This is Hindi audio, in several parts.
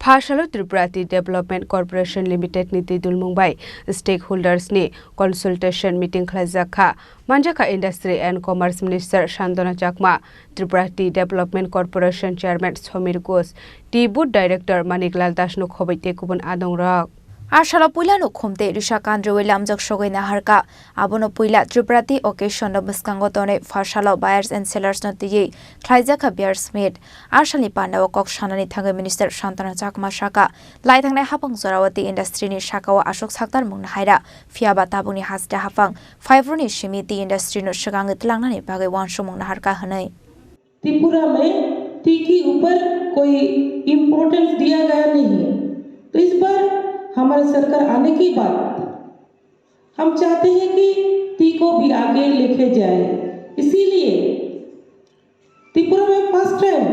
Phashalo Tripurati Development Corporation Limited ni tidul Mumbai stakeholders ni consultation meeting khlajaka Manjaka Industry and Commerce Minister Shandana Chakma Tripurati Development Corporation Chairman Somir Ghosh Board Director Maniklal Das no khobaite kubun adongrak Arshala puila no khomte risha kandre lamjak sogoi na harka abono puila Tripurati occasion no biskango tone Phashalo buyers and sellers no tiye khlaijaka beers made Arshali panda kok shanani thanga minister Shantana Chakma shaka lai thangnai hapang Zorawati industry ni shaka wa ashok saktar mungna haira fiaba tabuni hasda hapang fibroni shimiti industry no shagang itlangna ni bagai wansho mungna harka hanai Tripura में टी के ऊपर कोई इम्पोर्टेंस दिया गया नहीं है तो इस बार हमारी सरकार आने की बात हम चाहते हैं कि टी को भी आगे लेके जाए इसीलिए त्रिपुरा में फर्स्ट टाइम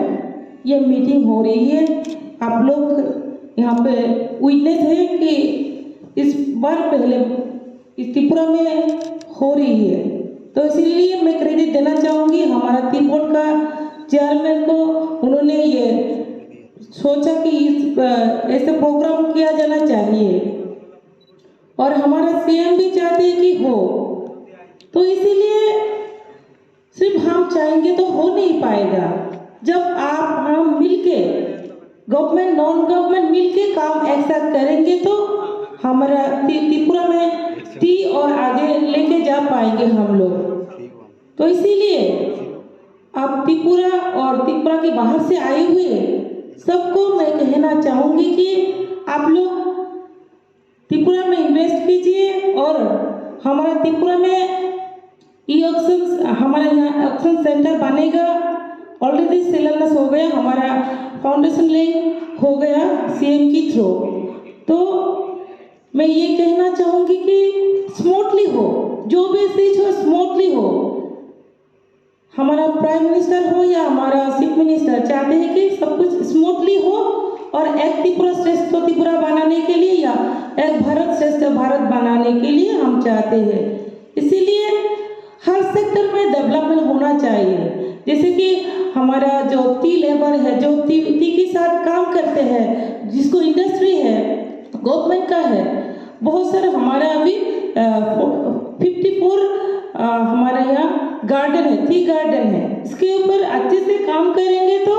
ये मीटिंग हो रही है आप लोग यहाँ पे विटनेस है कि इस बार पहले इस त्रिपुरा में हो रही है तो इसीलिए मैं क्रेडिट देना चाहूँगी हमारा टी बोर्ड का चेयरमैन को उन्होंने ये सोचा कि इस ऐसे प्रोग्राम किया जाना चाहिए और हमारा सीएम भी चाहते हैं कि हो तो इसीलिए सिर्फ हम चाहेंगे तो हो नहीं पाएगा जब आप हम मिलके गवर्नमेंट नॉन गवर्नमेंट मिलके काम ऐसा करेंगे तो हमारा त्रिपुरा में टी और आगे लेके जा पाएंगे हम लोग तो इसीलिए आप त्रिपुरा और त्रिपुरा के बाहर से आए हुए सबको मैं कहना चाहूँगी कि आप लोग त्रिपुरा में इन्वेस्ट कीजिए और हमारा त्रिपुरा में ई ऑक्शन हमारा यहाँ ऑक्शन सेंटर बनेगा ऑलरेडी शिलान्यास हो गया हमारा फाउंडेशन लिंक हो गया सीएम की थ्रू तो मैं ये कहना चाहूँगी कि स्मूथली हो जो भी चीज हो स्मूथली हो हमारा प्राइम मिनिस्टर हो या हमारा चीफ मिनिस्टर चाहते हैं कि सब कुछ स्मूथली हो और एक त्रिपुरा श्रेष्ठ त्रिपुरा बनाने के लिए या एक भारत श्रेष्ठ भारत बनाने के लिए हम चाहते हैं इसीलिए हर सेक्टर में डेवलपमेंट होना चाहिए जैसे कि हमारा जो टी लेबर है जो टी के साथ काम करते हैं जिसको इंडस्ट्री है गवर्नमेंट का है बहुत सारे हमारा अभी 54 हमारा यहाँ गार्डन है टी गार्डन है इसके ऊपर अच्छे से काम करेंगे तो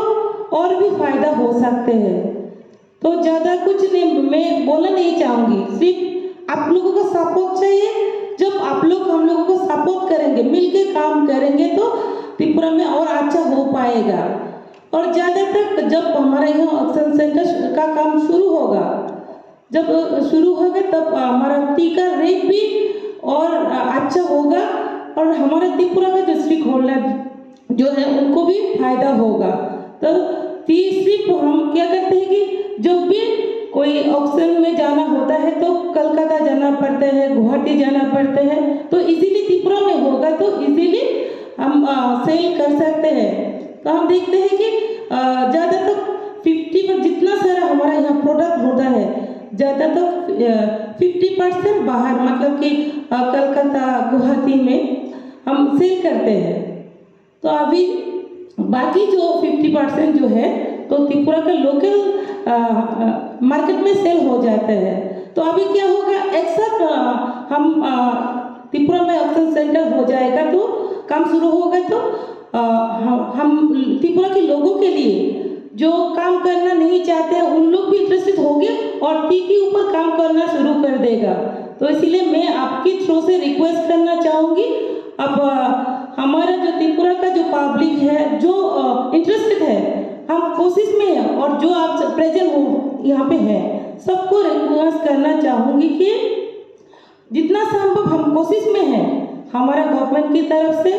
और भी फायदा हो सकते हैं तो ज़्यादा कुछ नहीं मैं बोलना नहीं चाहूँगी सिर्फ आप लोगों का सपोर्ट चाहिए जब आप लोग हम लोगों को सपोर्ट करेंगे मिलके काम करेंगे तो त्रिपुरा में और अच्छा हो पाएगा और ज़्यादा तक जब हमारा यहाँ ऑक्शन सेंटर का काम शुरू होगा जब शुरू होगा तब हमारा टी का रेट भी और अच्छा होगा और हमारा त्रिपुरा का जो स्टेक होल्डर जो है उनको भी फायदा होगा तो सिर्फ हम क्या करते हैं कि जब भी कोई ऑक्शन में जाना होता है तो कलकत्ता जाना पड़ता है गुवाहाटी जाना पड़ता है तो इजीली त्रिपुरा में होगा तो इजीली हम सेल कर सकते हैं तो हम देखते हैं कि ज़्यादातर 50 जितना सारा हमारा यहाँ प्रोडक्ट होता है ज़्यादातर 50% बाहर मतलब कि कलकत्ता गुवाहाटी में हम सेल करते हैं तो अभी बाकी जो 50% जो है तो त्रिपुरा का लोकल मार्केट में सेल हो जाते हैं तो अभी क्या होगा एक साथ हम त्रिपुरा में ऑक्शन सेंटर हो जाएगा तो काम शुरू होगा तो हम त्रिपुरा के लोगों के लिए जो काम करना नहीं चाहते हैं उन लोग भी इंटरेस्टेड होंगे और टी के ऊपर काम करना शुरू कर देगा तो इसलिए मैं आपकी थ्रू से रिक्वेस्ट करना चाहूँगी अब हमारा जो त्रिपुरा का जो पब्लिक है जो इंटरेस्टेड है हम कोशिश में हैं और जो आप प्रेजेंट हो यहाँ पे है सबको रिक्वेस्ट करना चाहूँगी कि जितना संभव हम कोशिश में हैं हमारा गवर्नमेंट की तरफ से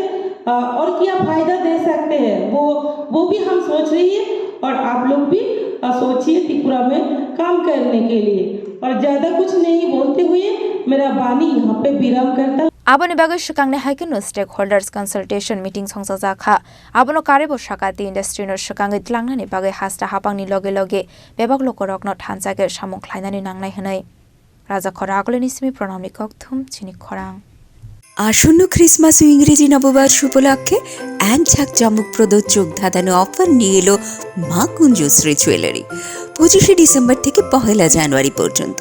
और क्या फ़ायदा दे सकते हैं वो भी हम सोच रही है और आप लोग भी सोचिए त्रिपुरा में काम करने के लिए और ज़्यादा कुछ नहीं बोलते हुए मेरा वाणी यहाँ पे विराम करता Abono bagai shikang haikeno stakeholders consultation meeting songsa zakha abono karebo shakati industry no shikang itlangna ni bagai hasta hapang ni loge loge bebak lokorok no thansage samung khlainani nangnai hanai raja khora agoleni simi pranamni kokthum chini khorang আসন্ন ক্রিসমাস ও ইংরেজি নববর্ষ উপলক্ষে এক ঝাঁক চমকপ্রদ চোখ ধাঁধানো অফার নিয়ে এলো মা কুঞ্জশ্রী জুয়েলারি। 25শে ডিসেম্বর থেকে 1 জানুয়ারি পর্যন্ত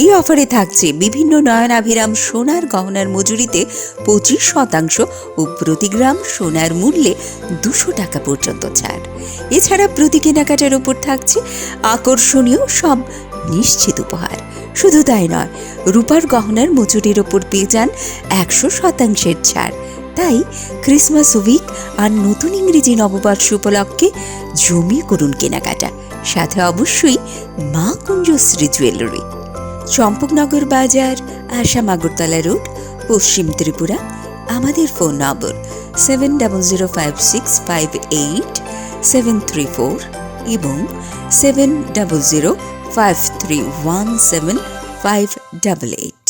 এই অফারে থাকছে বিভিন্ন নয়নাভিরাম সোনার গহনার মজুরিতে 25% ও প্রতি গ্রাম সোনার মূল্যে 200 টাকা পর্যন্ত ছাড়। এছাড়া প্রতি কেনাকাটার উপর থাকছে আকর্ষণীয় সব নিশ্চিত উপহার। শুধু তাই নয়, রূপার গহনার মজুরির ওপর পেয়ে যান 100% ছাড়। তাই ক্রিসমাস উইক আর নতুন ইংরেজি নববর্ষ উপলক্ষে জমিয়ে করুন কেনাকাটা, সাথে অবশ্যই মা কুঞ্জশ্রী জুয়েলারি, চম্পকনগর বাজার, আসাম আগরতলা রোড, পশ্চিম ত্রিপুরা। আমাদের ফোন নম্বর 7005658734 এবং 7005317588।